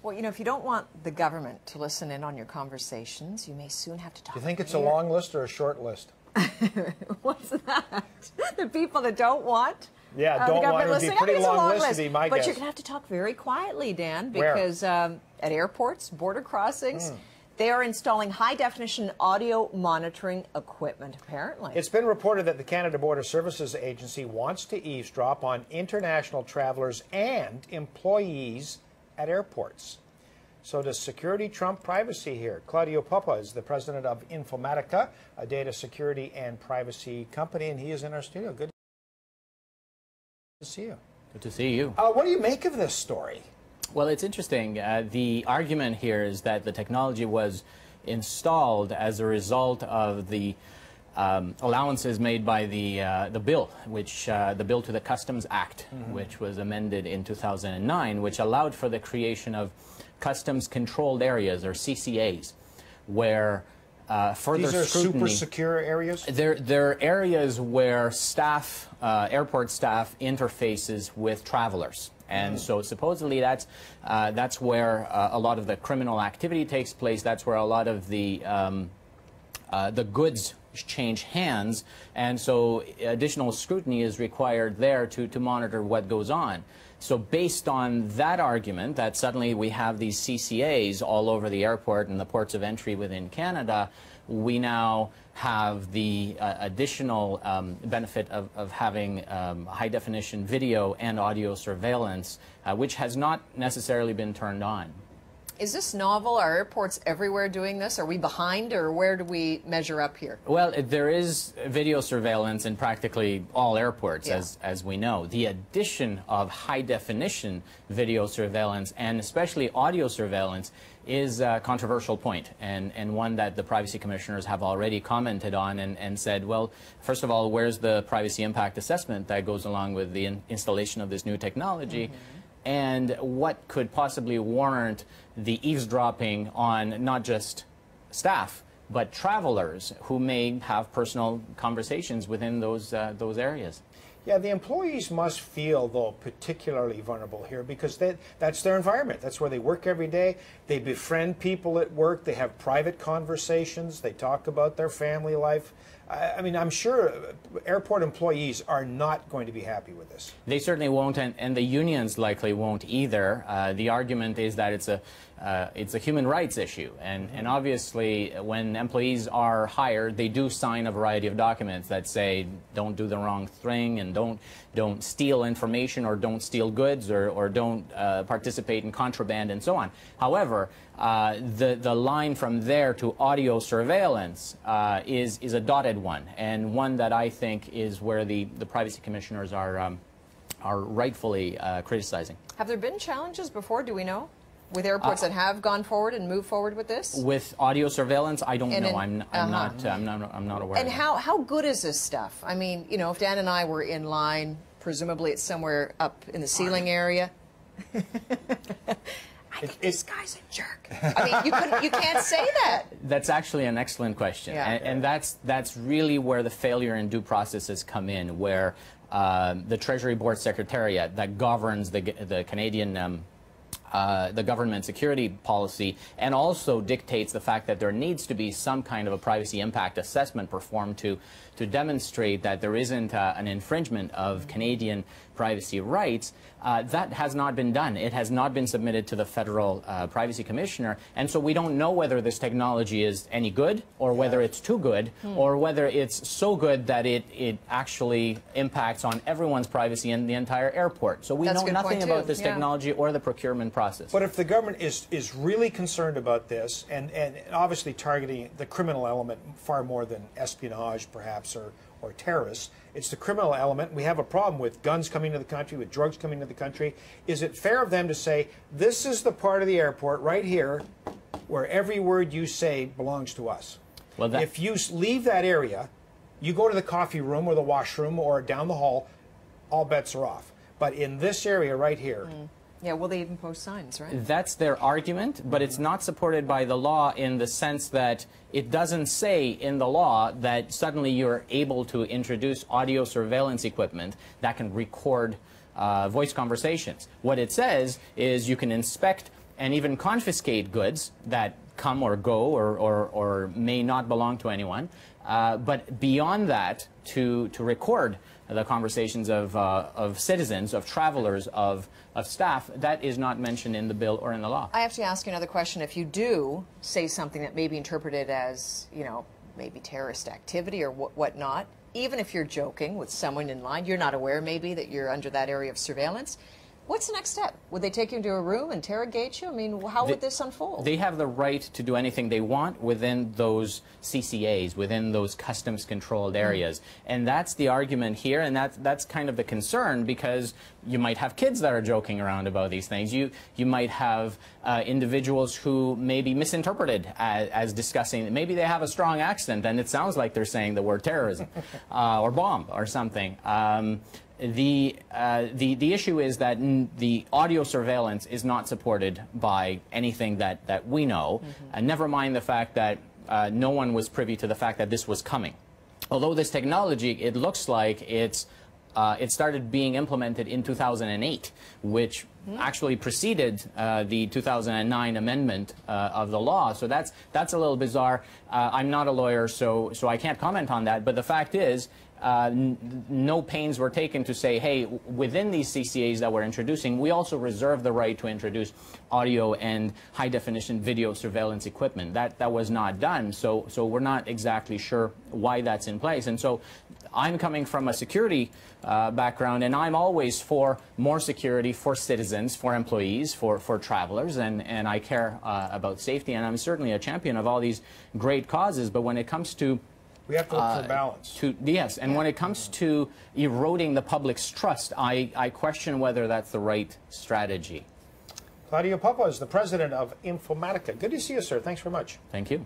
Well, you know, if you don't want the government to listen in on your conversations, you may soon have to talk. Do you think it's a long list or a short list? What's that? The people that don't want don't want it would be a pretty long list to be my guess. But you're going to have to talk very quietly, Dan, because at airports, border crossings, they are installing high-definition audio monitoring equipment, apparently. It's been reported that the Canada Border Services Agency wants to eavesdrop on international travelers and employees at airports. So does security trump privacy here? Claudiu Popa is the president of Informatica, a data security and privacy company, and he is in our studio. Good to see you. Good to see you. What do you make of this story? Well, it's interesting. The argument here is that the technology was installed as a result of the allowances made by the bill, which the bill to the Customs Act, which was amended in 2009, which allowed for the creation of customs controlled areas, or CCAs, where further These are scrutiny, super secure areas? They're areas where staff, airport staff, interfaces with travelers. And so supposedly that's where a lot of the criminal activity takes place. That's where a lot of the goods change hands. And so additional scrutiny is required there to monitor what goes on. So based on that argument, that suddenly we have these CCAs all over the airport and the ports of entry within Canada, we now have the additional benefit of having high-definition video and audio surveillance, which has not necessarily been turned on. Is this novel? Are airports everywhere doing this? Are we behind, or where do we measure up here? Well, there is video surveillance in practically all airports, as we know. The addition of high-definition video surveillance, and especially audio surveillance, is a controversial point, and one that the privacy commissioners have already commented on and said, well, first of all, where's the privacy impact assessment that goes along with the installation of this new technology? And what could possibly warrant the eavesdropping on not just staff, but travelers who may have personal conversations within those areas? Yeah, the employees must feel, though, particularly vulnerable here because that's their environment. That's where they work every day. They befriend people at work. They have private conversations. They talk about their family life. I mean, I'm sure airport employees are not going to be happy with this. They certainly won't, and the unions likely won't either. The argument is that it's a human rights issue, and obviously when employees are hired, they do sign a variety of documents that say don't do the wrong thing and don't steal information or don't steal goods or don't participate in contraband and so on. However, the line from there to audio surveillance is a dotted one, and one that I think is where the privacy commissioners are rightfully criticizing. Have there been challenges before, do we know, with airports that have gone forward and moved forward with this? With audio surveillance, I don't know. I'm not aware. And how good is this stuff? I mean, you know, if Dan and I were in line, presumably it's somewhere up in the ceiling area. I think this guy's a jerk. I mean, you can't say that. That's actually an excellent question, and that's really where the failure in due process has come in, where the Treasury Board Secretariat that governs the Canadian the government security policy and also dictates the fact that there needs to be some kind of a privacy impact assessment performed to demonstrate that there isn't an infringement of Canadian privacy rights. That has not been done. It has not been submitted to the federal privacy commissioner, and so we don't know whether this technology is any good or whether it's too good or whether it's so good that it actually impacts on everyone's privacy in the entire airport. So we know nothing about this technology or the procurement process. But if the government is really concerned about this and obviously targeting the criminal element far more than espionage perhaps or terrorists, it's the criminal element. We have a problem with guns coming to the country, with drugs coming to the country. Is it fair of them to say, this is the part of the airport right here where every word you say belongs to us? Well, if you leave that area, you go to the coffee room or the washroom or down the hall, all bets are off. But in this area right here, yeah, well, they even post signs, right? That's their argument, but it's not supported by the law in the sense that it doesn't say in the law that suddenly you're able to introduce audio surveillance equipment that can record voice conversations. What it says is you can inspect and even confiscate goods that come or go or may not belong to anyone. But beyond that, to record the conversations of citizens, of travelers, of staff, that is not mentioned in the bill or in the law. I have to ask you another question. If you do say something that may be interpreted as, you know, maybe terrorist activity or whatnot, even if you're joking with someone in line, you're not aware maybe that you're under that area of surveillance, what's the next step? Would they take you into a room, interrogate you? I mean, how would this unfold? They have the right to do anything they want within those CCAs, within those customs controlled areas. And that's the argument here, and that's kind of the concern, because you might have kids that are joking around about these things. You might have individuals who may be misinterpreted as discussing, maybe they have a strong accent and it sounds like they're saying the word terrorism or bomb or something. The issue is that the audio surveillance is not supported by anything that we know, and never mind the fact that no one was privy to the fact that this was coming. Although this technology, it looks like it started being implemented in 2008, which actually preceded the 2009 amendment of the law. So that's a little bizarre. I'm not a lawyer, so I can't comment on that. But the fact is, no pains were taken to say, hey, within these CCAs that we're introducing, we also reserve the right to introduce audio and high-definition video surveillance equipment. That was not done, so we're not exactly sure why that's in place. And so I'm coming from a security background, and I'm always for more security for citizens, for employees, for travelers, and I care about safety, and I'm certainly a champion of all these great causes, but when it comes to we have to look for balance. Yes, and when it comes to eroding the public's trust, I question whether that's the right strategy. Claudiu Popa is the president of Informatica. Good to see you, sir. Thanks very much. Thank you.